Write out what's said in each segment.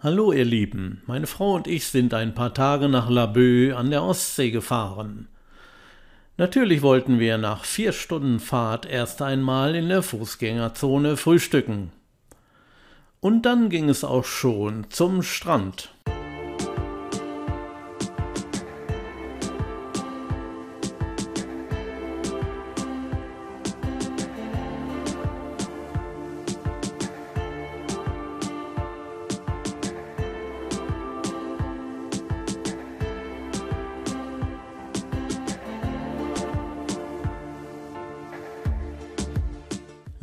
Hallo ihr Lieben, meine Frau und ich sind ein paar Tage nach Laboe an der Ostsee gefahren. Natürlich wollten wir nach 4 Stunden Fahrt erst einmal in der Fußgängerzone frühstücken. Und dann ging es auch schon zum Strand.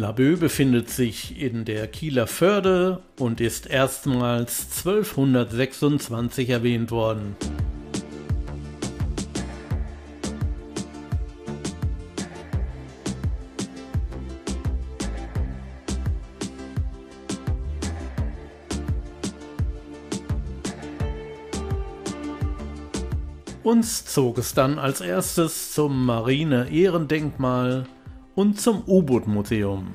Laboe befindet sich in der Kieler Förde und ist erstmals 1226 erwähnt worden. Uns zog es dann als erstes zum Marine-Ehrendenkmal und zum U-Boot-Museum.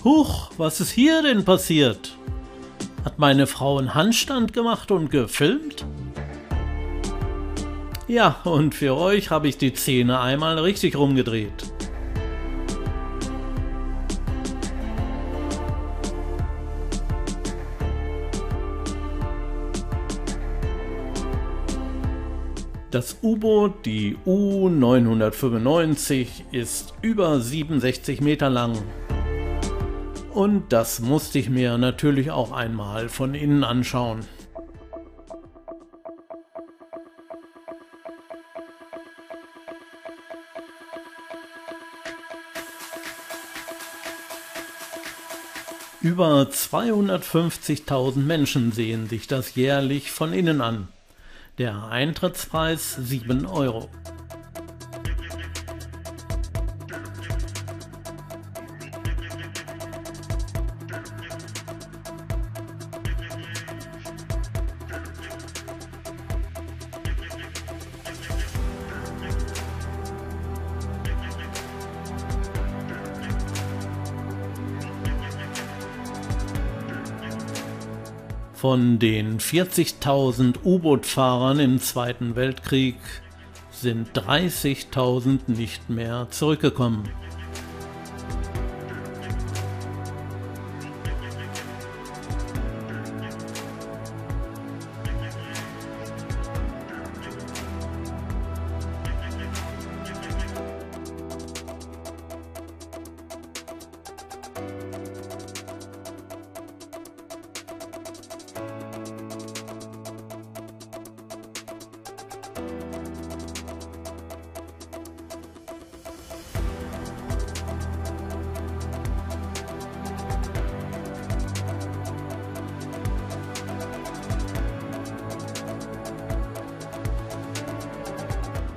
Huch, was ist hier denn passiert? Hat meine Frau einen Handstand gemacht und gefilmt? Ja, und für euch habe ich die Szene einmal richtig rumgedreht. Das U-Boot, die U-995, ist über 67 Meter lang. Und das musste ich mir natürlich auch einmal von innen anschauen. Über 250.000 Menschen sehen sich das jährlich von innen an. Der Eintrittspreis 7 Euro. Von den 40.000 U-Boot-Fahrern im Zweiten Weltkrieg sind 30.000 nicht mehr zurückgekommen.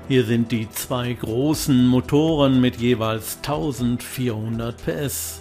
Hier sind die zwei großen Motoren mit jeweils 1400 PS.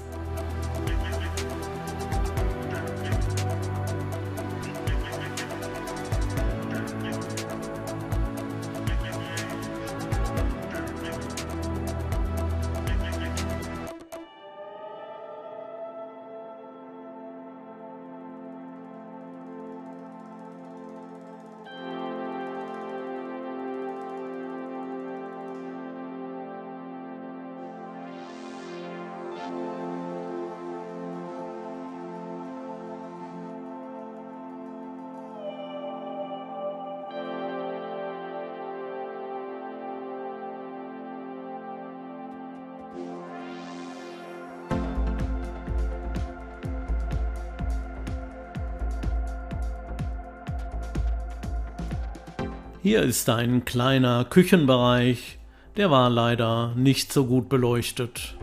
Hier ist ein kleiner Küchenbereich, der war leider nicht so gut beleuchtet.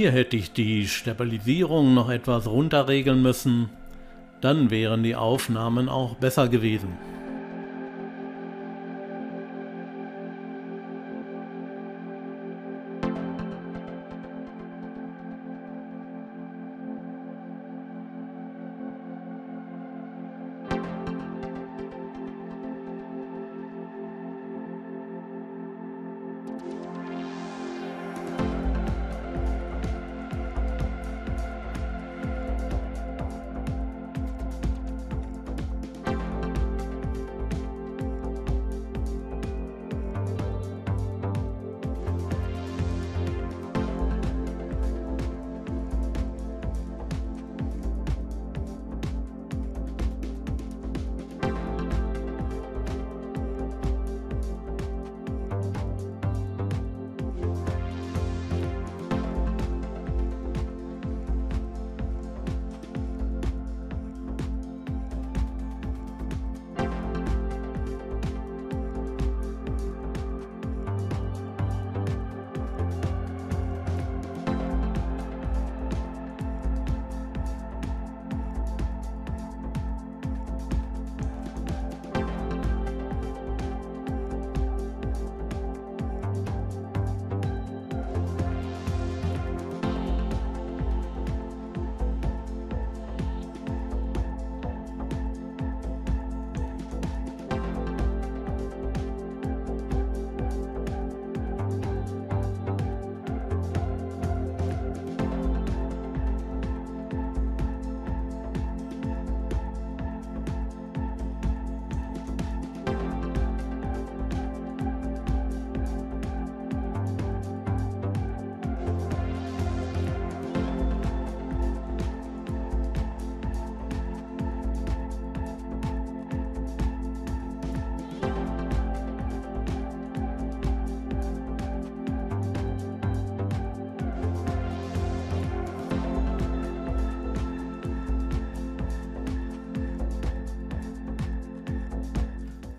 Hier hätte ich die Stabilisierung noch etwas runterregeln müssen, dann wären die Aufnahmen auch besser gewesen.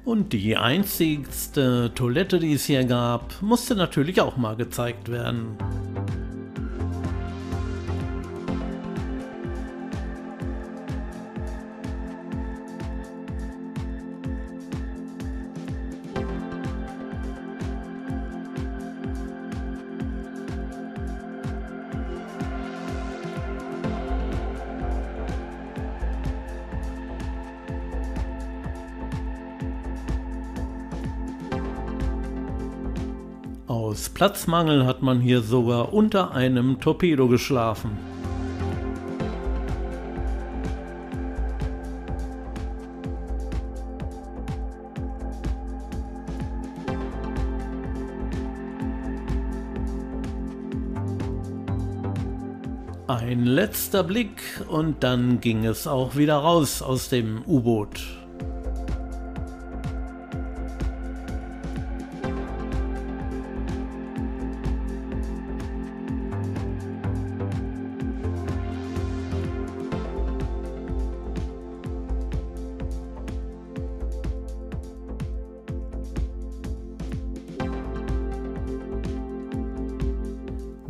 Und die einzigste Toilette, die es hier gab, musste natürlich auch mal gezeigt werden. Aus Platzmangel hat man hier sogar unter einem Torpedo geschlafen. Ein letzter Blick und dann ging es auch wieder raus aus dem U-Boot.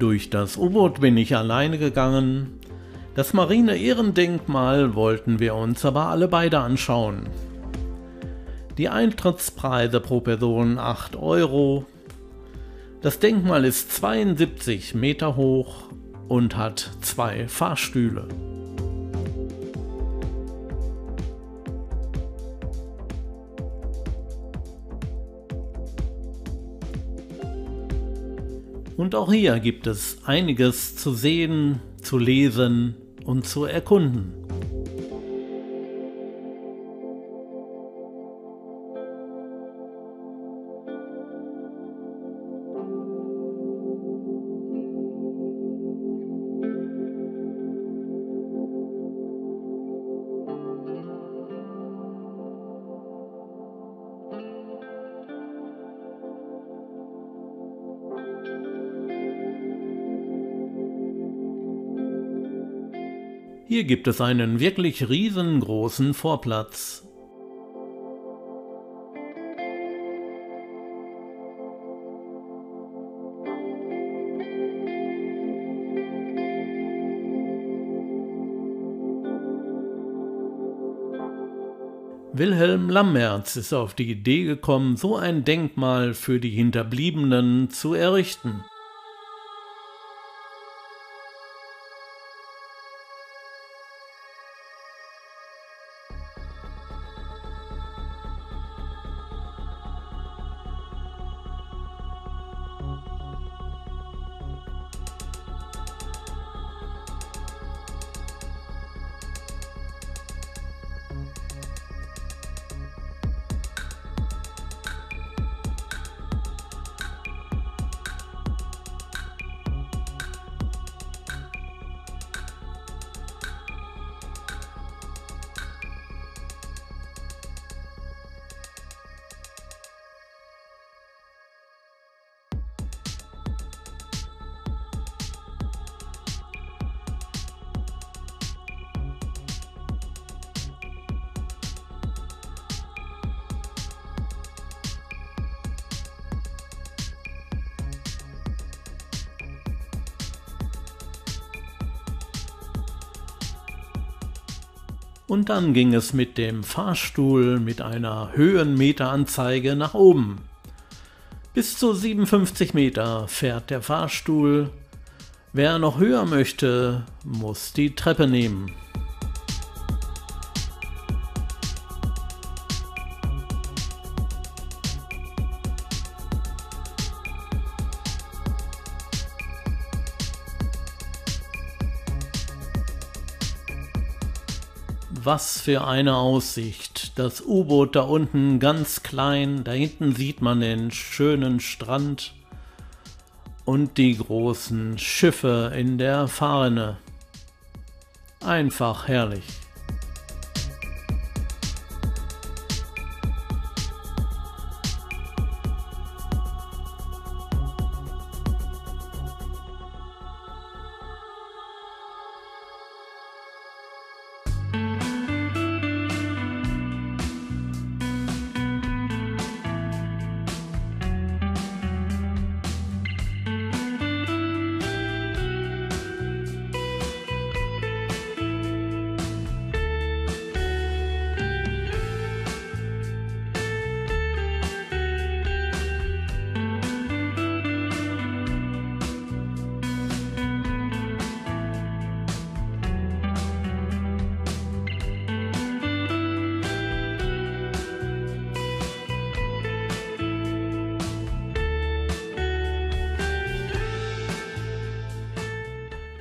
Durch das U-Boot bin ich alleine gegangen. Das Marine-Ehrendenkmal wollten wir uns aber alle beide anschauen. Die Eintrittspreise pro Person 8 Euro. Das Denkmal ist 72 Meter hoch und hat 2 Fahrstühle. Und auch hier gibt es einiges zu sehen, zu lesen und zu erkunden. Hier gibt es einen wirklich riesengroßen Vorplatz. Wilhelm Lammertz ist auf die Idee gekommen, so ein Denkmal für die Hinterbliebenen zu errichten. Und dann ging es mit dem Fahrstuhl mit einer Höhenmeteranzeige nach oben. Bis zu 57 Meter fährt der Fahrstuhl. Wer noch höher möchte, muss die Treppe nehmen. Was für eine Aussicht, das U-Boot da unten ganz klein, da hinten sieht man den schönen Strand und die großen Schiffe in der Fahne. Einfach herrlich.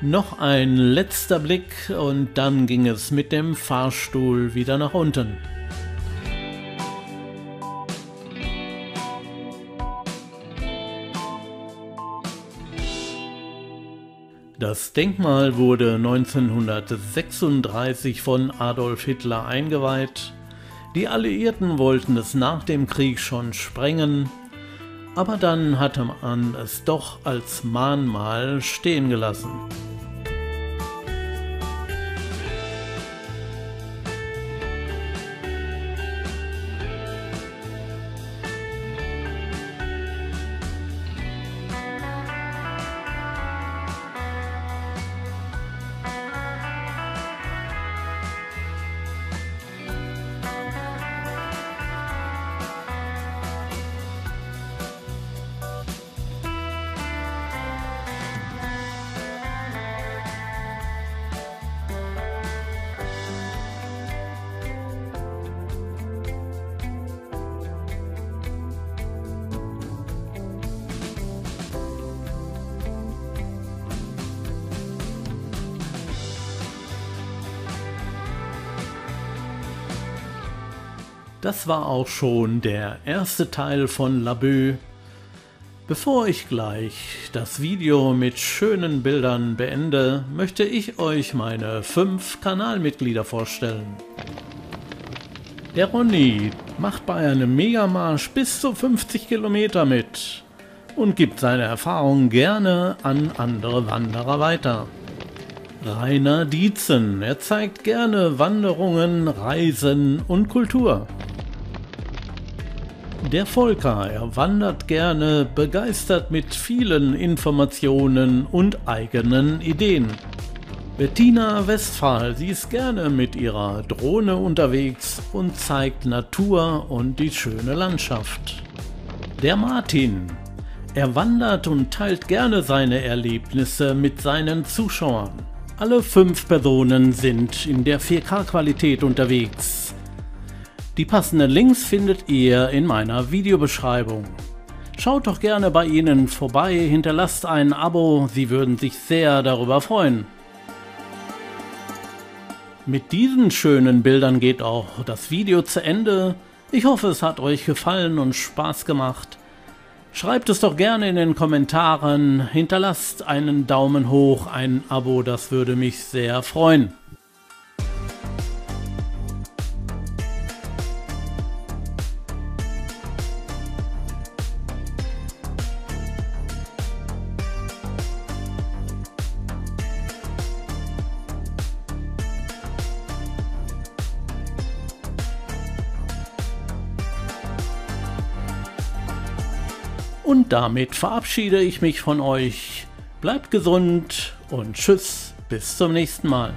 Noch ein letzter Blick und dann ging es mit dem Fahrstuhl wieder nach unten. Das Denkmal wurde 1936 von Adolf Hitler eingeweiht. Die Alliierten wollten es nach dem Krieg schon sprengen, aber dann hatte man es doch als Mahnmal stehen gelassen. Das war auch schon der erste Teil von Laboe. Bevor ich gleich das Video mit schönen Bildern beende, möchte ich euch meine 5 Kanalmitglieder vorstellen. Der Ronny macht bei einem Megamarsch bis zu 50 Kilometer mit und gibt seine Erfahrungen gerne an andere Wanderer weiter. Rainer Dietzen, er zeigt gerne Wanderungen, Reisen und Kultur. Der Volker, er wandert gerne, begeistert mit vielen Informationen und eigenen Ideen. Bettina Westphal, sie ist gerne mit ihrer Drohne unterwegs und zeigt Natur und die schöne Landschaft. Der Martin, er wandert und teilt gerne seine Erlebnisse mit seinen Zuschauern. Alle 5 Personen sind in der 4K-Qualität unterwegs. Die passenden Links findet ihr in meiner Videobeschreibung. Schaut doch gerne bei ihnen vorbei, hinterlasst ein Abo, sie würden sich sehr darüber freuen. Mit diesen schönen Bildern geht auch das Video zu Ende. Ich hoffe, es hat euch gefallen und Spaß gemacht. Schreibt es doch gerne in den Kommentaren, hinterlasst einen Daumen hoch, ein Abo, das würde mich sehr freuen. Und damit verabschiede ich mich von euch. Bleibt gesund und tschüss, bis zum nächsten Mal.